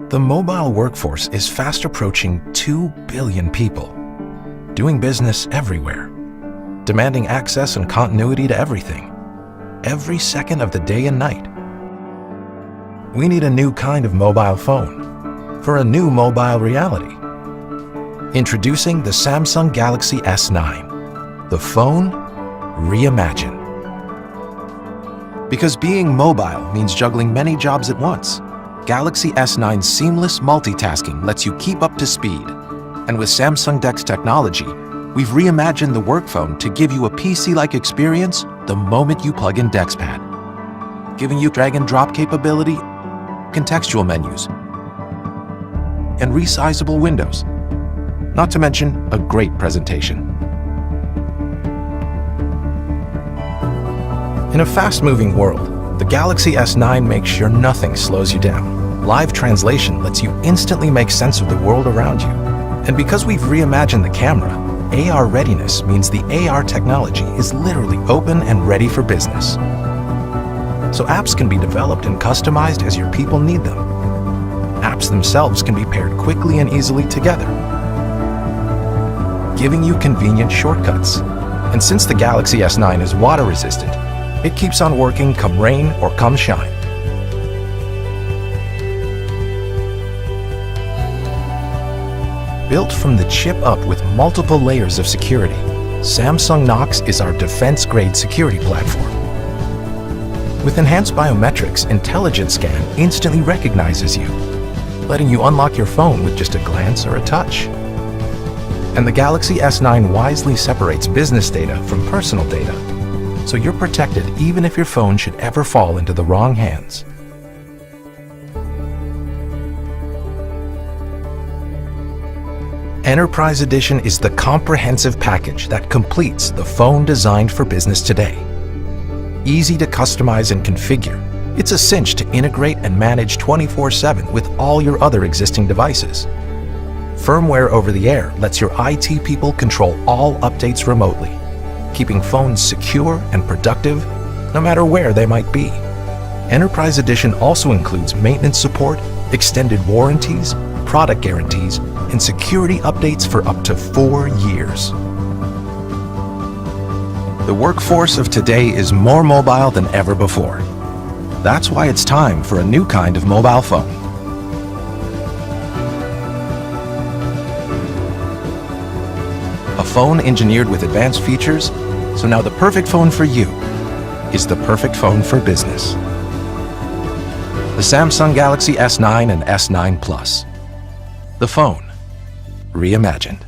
The mobile workforce is fast approaching 2 billion people, doing business everywhere, demanding access and continuity to everything, every second of the day and night. We need a new kind of mobile phone for a new mobile reality. Introducing the Samsung Galaxy S9, the phone reimagined. Because being mobile means juggling many jobs at once, Galaxy S9's seamless multitasking lets you keep up to speed. And with Samsung DeX technology, we've reimagined the work phone to give you a PC-like experience the moment you plug in DeXPad, giving you drag and drop capability, contextual menus, and resizable windows, not to mention a great presentation. In a fast-moving world, the Galaxy S9 makes sure nothing slows you down. Live translation lets you instantly make sense of the world around you. And because we've reimagined the camera, AR readiness means the AR technology is literally open and ready for business. So apps can be developed and customized as your people need them. Apps themselves can be paired quickly and easily together, giving you convenient shortcuts. And since the Galaxy S9 is water resistant, it keeps on working come rain or come shine. Built from the chip up with multiple layers of security, Samsung Knox is our defense-grade security platform. With enhanced biometrics, Intelligent Scan instantly recognizes you, letting you unlock your phone with just a glance or a touch. And the Galaxy S9 wisely separates business data from personal data, so you're protected even if your phone should ever fall into the wrong hands. Enterprise Edition is the comprehensive package that completes the phone designed for business today. Easy to customize and configure, it's a cinch to integrate and manage 24/7 with all your other existing devices. Firmware over the air lets your IT people control all updates remotely, keeping phones secure and productive no matter where they might be. Enterprise Edition also includes maintenance support, extended warranties, product guarantees, and security updates for up to 4 years. The workforce of today is more mobile than ever before. That's why it's time for a new kind of mobile phone. A phone engineered with advanced features, so now the perfect phone for you is the perfect phone for business. The Samsung Galaxy S9 and S9 Plus. The phone reimagined.